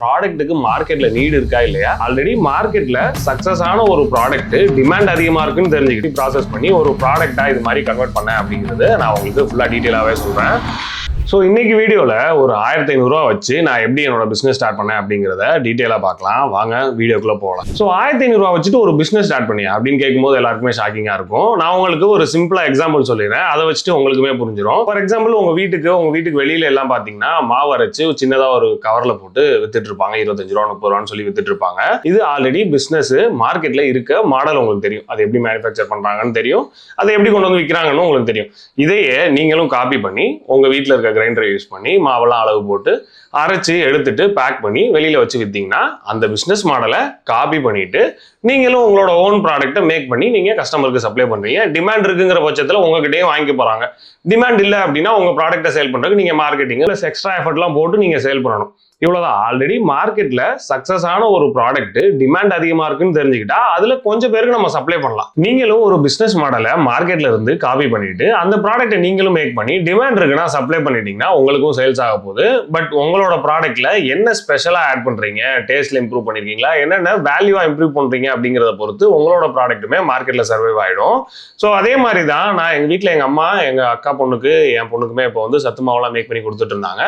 ப்ராடக்ட்டுக்கு மார்க்கெட்ல நீட் இருக்கா இல்லையா? ஆல்ரெடி மார்க்கெட்ல சக்சஸ் ஆன ஒரு ப்ராடக்ட் டிமாண்ட் அதிகமா இருக்குன்னு தெரிஞ்சுக்கிட்டு ப்ராசஸ் பண்ணி ஒரு ப்ராடக்டா இது மாதிரி கன்வெர்ட் பண்ணேன் அப்படிங்கிறது நான் உங்களுக்கு ஃபுல்லா டீட்டெயிலாவே சொல்றேன். ஸோ இன்னைக்கு வீடியோவில் ஒரு 1500 ரூபா வச்சு நான் எப்படி என்னோட பிஸ்னஸ் ஸ்டார்ட் பண்ணேன் அப்படிங்கிறத டீட்டெயிலாக பார்க்கலாம். வாங்க வீடியோக்குள்ளே போகலாம். ஸோ 1500 ரூபா வச்சுட்டு ஒரு பிஸ்னஸ் ஸ்டார்ட் பண்ணியா அப்படின்னு கேட்கும்போது எல்லாருக்குமே ஷாக்கிங்காக இருக்கும். நான் உங்களுக்கு ஒரு சிம்பிளா எக்ஸாம்பிள் சொல்லிடுறேன், அதை வச்சுட்டு உங்களுக்குமே புரிஞ்சிடும். ஃபார் எக்ஸாம்பிள் உங்க வீட்டுக்கு வெளியில எல்லாம் பார்த்தீங்கன்னா மாவு அரைச்சு சின்னதாக ஒரு கவரில் போட்டு வித்துட்டு இருப்பாங்க. 25 ரூபா 30 ரூபான்னு சொல்லி வித்துட்டு இருப்பாங்க. இது ஆல்ரெடி பிஸ்னஸ் மார்க்கெட்ல இருக்க மாடல் உங்களுக்கு தெரியும். அது எப்படி மேனுஃபேக்சர் பண்றாங்கன்னு தெரியும், அதை எப்படி கொண்டு வந்து விற்கிறாங்கன்னு உங்களுக்கு தெரியும். இதையே நீங்களும் காப்பி பண்ணி உங்க வீட்டில் இருக்க கிரைண்டரை யூஸ் பண்ணி மாவெல்லாம் அளவு போட்டு அரைச்சு எடுத்துட்டு பேக் பண்ணி வெளியில வச்சு வித்தீங்கன்னா அந்த பிசினஸ் மாடலை காப்பி பண்ணிட்டு நீங்களும் உங்களோட ஓன் ப்ராடக்ட்டை மேக் பண்ணி நீங்க கஸ்டமருக்கு சப்ளை பண்றீங்க. டிமாண்ட் இருக்குங்கிற பட்சத்தில் உங்ககிட்டயும் வாங்கி போறாங்க. டிமாண்ட் இல்லை அப்படின்னா உங்க ப்ராடக்ட்டை சேல் பண்றதுக்கு நீங்க மார்க்கெட்டிங் பிளஸ் எக்ஸ்ட்ரா எஃபர்ட்லாம் போட்டு நீங்க சேல் பண்ணணும். இவ்வளவுதான். ஆல்ரெடி மார்க்கெட்ல சக்சஸ் ஆன ஒரு ப்ராடக்ட் டிமாண்ட் அதிகமா இருக்குன்னு தெரிஞ்சுக்கிட்டா அதுல கொஞ்சம் பேருக்கு நம்ம சப்ளை பண்ணலாம். நீங்களும் ஒரு பிசினஸ் மாடலை மார்க்கெட்ல இருந்து காப்பி பண்ணிட்டு அந்த ப்ராடக்ட்டை நீங்களும் மேக் பண்ணி டிமாண்ட் இருக்குன்னா சப்ளை பண்ணிட்டீங்கன்னா உங்களுக்கும் சேல்ஸ் ஆக போகுது. பட் உங்களோட ப்ராடக்ட்ல என்ன ஸ்பெஷலா ஆட் பண்றீங்க, டேஸ்ட்ல இம்ப்ரூவ் பண்ணிருக்கீங்களா, என்னென்ன வேல்யூவா இம்ப்ரூவ் பண்றீங்க அப்படிங்கிறத பொறுத்து உங்களோட ப்ராடக்ட்டுமே மார்க்கெட்ல சர்வைவ் ஆயிடும். ஸோ அதே மாதிரி தான் நான் எங்க வீட்டில் எங்க அம்மா எங்க அக்கா பொண்ணுக்கு என் பொண்ணுக்குமே இப்போ வந்து சத்து மாவுலாம் மேக் பண்ணி கொடுத்துட்டு இருந்தாங்க.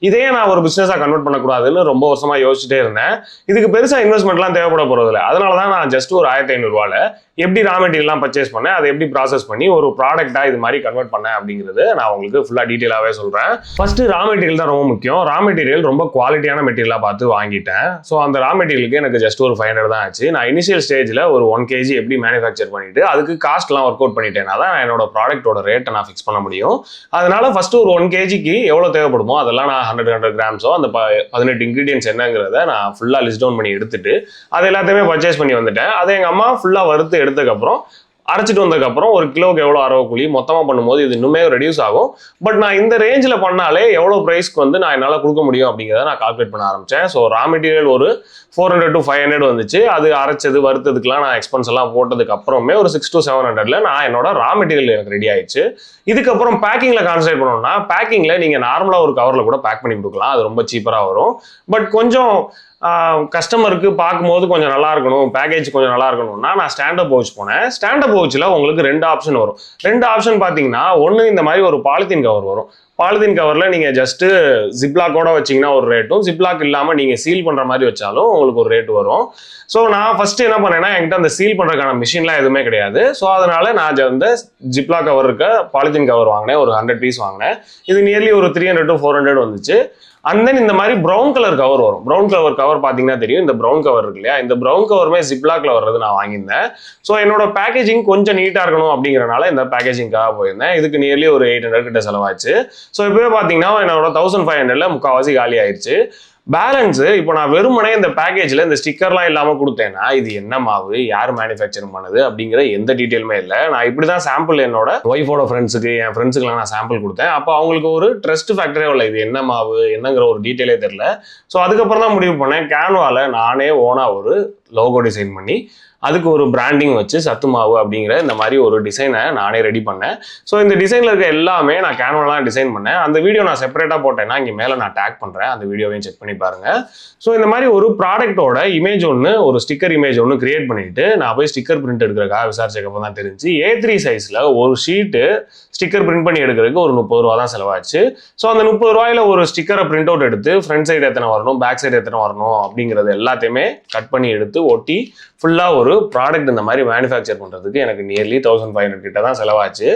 இதே நான் ஒரு பிசினஸா கன்வெர்ட் பண்ண கூடாதுன்னு ரொம்ப வருஷமா யோசிச்சுட்டே இருந்தேன். இதுக்கு பெருசா இன்வெஸ்ட்மெண்ட்லாம் தேவைப்பட போறது இல்லை. அதனாலதான் நான் ஜஸ்ட் ஒரு 1500 ரூபாயில எப்படி ரா மெட்டீரியல்லாம் பர்ச்சேஸ் பண்ணேன், அதை எப்படி ப்ராசஸ் பண்ணி ஒரு ப்ராடக்டா இது மாதிரி கன்வெர்ட் பண்ணேன் அப்படிங்கிறது நான் உங்களுக்கு ஃபுல்லா டீட்டெயிலாவே சொல்றேன். ஃபர்ஸ்ட் ரா மெட்டீரியல் தான் ரொம்ப முக்கியம். ரா மெட்டீரியல் ரொம்ப குவாலிட்டியான மெட்டீரியலா பார்த்து வாங்கிட்டேன். ஸோ அந்த ரா மெட்டீரியலுக்கு எனக்கு ஜஸ்ட் ஒரு 500 தான் ஆச்சு. நான் இனிஷியல் ஸ்டேஜ்ல ஒரு 1 kg எப்படி மேனுஃபேக்சர் பண்ணிட்டு அதுக்கு காஸ்ட்லாம் ஒர்க் அவுட் பண்ணிட்டேன். அதான் என்னோட ப்ராடக்ட்டோட ரேட்டை நான் ஃபிக்ஸ் பண்ண முடியும். அதனால ஃபர்ஸ்ட் ஒரு 1 kgக்கு எவ்வளவு தேவைப்படுமோ அதெல்லாம் நான் 100 கிராம்ஸோ அந்த 18 இன்கிரீடியன்ஸ் என்னங்கிறத நான் ஃபுல்லா லிஸ்ட் டவுன் பண்ணி எடுத்துட்டு அது எல்லாத்தையுமே பர்ச்சேஸ் பண்ணி வந்துட்டேன். அதை எங்க அம்மா ஃபுல்லா வறுத்து எடுத்ததுக்கப்புறம் அரைச்சிட்டு வந்ததுக்கப்புறம் ஒரு கிலோக்கு எவ்வளோ அரவை கூலி மொத்தமாக பண்ணும்போது இது இன்னுமே ரெடியூஸ் ஆகும். பட் நான் இந்த ரேஞ்சில் பண்ணாலே எவ்வளோ ப்ரைஸ்க்கு வந்து நான் என்னால் கொடுக்க முடியும் அப்படிங்கிறத நான் கால்குலேட் பண்ண ஆரம்பித்தேன். ஸோ ரா மெட்டீரியல் ஒரு 400 to 500 வந்துச்சு. அது அரைச்சது வறுத்ததுக்கெலாம் நான் எக்ஸ்பென்ஸ் எல்லாம் போட்டதுக்கு அப்புறமே ஒரு 600 to 700 நான் என்னோட ரா மெட்டீரியல் எனக்கு ரெடி ஆயிடுச்சு. இதுக்கப்புறம் பேக்கிங்கில் கான்சன்ட்ரேட் பண்ணணும்னா பேக்கிங்கில் நீங்கள் நார்மலாக ஒரு கவரில் கூட பேக் பண்ணி கொடுக்கலாம். அது ரொம்ப சீப்பராக வரும். பட் கொஞ்சம் கஸ்டமருக்கு பார்க்கும்போது கொஞ்சம் நல்லா இருக்கணும், பேக்கேஜ் கொஞ்சம் நல்லா இருக்கணும்னா நான் ஸ்டாண்டப் பவுச் போனேன். ஸ்டாண்டப் பவுச்சில் உங்களுக்கு 2 ஆப்ஷன் வரும். 2 ஆப்ஷன் பார்த்தீங்கன்னா ஒன்று இந்த மாதிரி ஒரு பாலித்தீன் கவர் வரும். பாலித்தீன் கவரில் நீங்கள் ஜஸ்ட்டு ஜிப்லாக்கோட வச்சிங்கன்னா ஒரு ரேட்டும், ஜிப்லாக் இல்லாமல் நீங்கள் சீல் பண்ணுற மாதிரி வச்சாலும் உங்களுக்கு ஒரு ரேட் வரும். ஸோ நான் ஃபஸ்ட்டு என்ன பண்ணேன்னா என்கிட்ட அந்த சீல் பண்ணுறதுக்கான மிஷின்லாம் எதுவுமே கிடையாது. ஸோ அதனால நான் வந்து ஜிப்லா கவர் இருக்க பாலித்தீன் கவர் வாங்கினேன். ஒரு 100 பீஸ் வாங்கினேன். இது நியர்லி ஒரு 300 to 400 வந்துச்சு. அண்ட் தென் இந்த மாதிரி ப்ரௌன் கலர் கவர் வரும். ப்ரௌன் கவர் பார்த்தீங்கன்னா தெரியும். இந்த ப்ரௌன் கவர் இருக்கு இல்லையா, இந்த ப்ரௌன் கவருமே ஜிப்லாக்ல வர்றது நான் வாங்கியிருந்தேன். ஸோ என்னோட பேக்கேஜிங் கொஞ்சம் நீட்டாக இருக்கணும் அப்படிங்கிறனால இந்த பேக்கேஜிங்காக போயிருந்தேன். இதுக்கு நியர்லி ஒரு 800 கிட்ட செலவாச்சு. ஸோ இப்போவே பார்த்தீங்கன்னா என்னோட 1500ல முக்கால்வாசி காலி ஆயிடுச்சு. பேலன்ஸு இப்போ நான் வெறுமனே இந்த பேக்கேஜில் இந்த ஸ்டிக்கர்லாம் இல்லாமல் கொடுத்தேன்னா இது என்ன மாவு, யார் மேனுஃபேக்சரிங் பண்ணுது அப்படிங்கிற எந்த டீட்டெயிலுமே இல்லை. நான் இப்படி தான் சாம்பிள் என்னோட ஒய்ஃபோட ஃப்ரெண்ட்ஸுக்கு என் ஃப்ரெண்ட்ஸுக்குலாம் நான் சாம்பிள் கொடுத்தேன். அப்போ அவங்களுக்கு ஒரு ட்ரஸ்ட் ஃபேக்டரே இல்லை, இது என்ன மாவு என்னங்கிற ஒரு டீட்டெயிலே தெரியல. ஸோ அதுக்கப்புறம் தான் முடிவு பண்ணேன், கேன்வாவில் நானே ஓனாக ஒரு லோகோ டிசைன் பண்ணி அதுக்கு ஒரு பிராண்டிங் வச்சு சத்து மாவு அப்படிங்கிற இந்த மாதிரி ஒரு டிசைனை நானே ரெடி பண்ணேன். ஸோ இந்த டிசைனில் இருக்க எல்லாமே நான் கேன்வாலாம் டிசைன் பண்ணேன். அந்த வீடியோ நான் செப்பரேட்டாக போட்டேன்னா இங்கே மேலே நான் டேக் பண்ணுறேன், அந்த வீடியோவையும் செக் பண்ணி பாருங்கள். ஸோ இந்த மாதிரி ஒரு ப்ராடக்ட்டோட இமேஜ் ஒன்று, ஒரு ஸ்டிக்கர் இமேஜ் ஒன்று கிரியேட் பண்ணிட்டு நான் போய் ஸ்டிக்கர் பிரிண்ட் எடுக்கிறதுக்காக விசாரிச்சக்கப்போ தான் தெரிஞ்சு A3 சைஸில் ஒரு ஷீட்டு ஸ்டிக்கர் பிரிண்ட் பண்ணி எடுக்கிறதுக்கு ஒரு 30 ரூபா தான் செலவாச்சு. ஸோ அந்த 30 ரூபாயில ஒரு ஸ்டிக்கரை பிரிண்ட் அவுட் எடுத்து ஃப்ரண்ட் சைடு எத்தனை வரணும், பேக் சைடு எத்தனை வரணும் அப்படிங்கிறது எல்லாத்தையுமே கட் பண்ணி எடுத்து ஒட்டி ஃபுல்லாக ஒரு ப்ராடக்ட் இந்த மாதிரி மேனுஃபேக்சர் பண்ணுறதுக்கு எனக்கு நியர்லி 1500 கிட்ட தான் செலவாச்சு.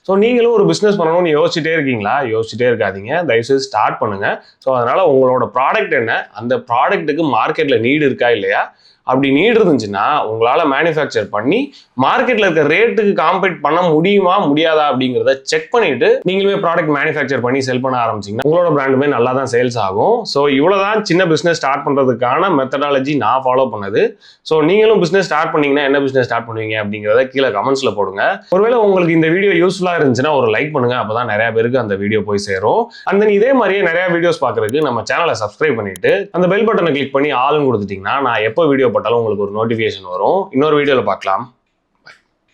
ஸோ நீங்களும் ஒரு பிஸ்னஸ் பண்ணணும்னு யோசிச்சுட்டே இருக்கீங்களா? யோசிச்சுட்டே இருக்காதீங்க, தயவுசெய்து ஸ்டார்ட் பண்ணுங்க. ஸோ அதனால உங்களோட ப்ராடக்ட் என்ன, அந்த ப்ராடக்ட்டுக்கு மார்க்கெட்ல நீடு இருக்கா இல்லையா, அப்படி நீட் இருந்துச்சுன்னா உங்களால மேனுஃபேக்சர் பண்ணி மார்க்கெட்ல இருக்க ரேட்டுக்கு காம்பீட் பண்ண முடியுமா முடியாதா அப்படிங்கிறத செக் பண்ணிட்டு நீங்களுமே ப்ராடக்ட் மேனுஃபேக்சர் பண்ணி செல் பண்ண ஆரம்பிச்சிங்கன்னா உங்களோட பிராண்டுமே நல்லா தான் சேல்ஸ் ஆகும். ஸோ இவ்வளவுதான் சின்ன பிசினஸ் ஸ்டார்ட் பண்றதுக்கான மெத்தடாலஜி நான் ஃபாலோ பண்ணது. ஸோ நீங்களும் பிசினஸ் ஸ்டார்ட் பண்ணீங்கன்னா என்ன பிசினஸ் ஸ்டார்ட் பண்ணுவீங்க அப்படிங்கிறத கீழே கமெண்ட்ஸ்ல போடுங்க. ஒருவேளை உங்களுக்கு இந்த வீடியோ யூஸ்ஃபுல்லா இருந்துச்சுன்னா ஒரு லைக் பண்ணுங்க, அப்பதான் நிறைய பேருக்கு அந்த வீடியோ போய் சேரும். அண்ட் தென் இதே மாதிரியே நிறைய வீடியோஸ் பார்க்கறதுக்கு நம்ம சேனலை சப்ஸ்கிரைப் பண்ணிட்டு அந்த பெல் பட்டனை கிளிக் பண்ணி ஆளுன்னு கொடுத்துட்டீங்கன்னா நான் எப்போ வீடியோ போட்டாலும் உங்களுக்கு ஒரு நோட்டிஃபிகேஷன் வரும். இன்னொரு வீடியோல பார்க்கலாம்.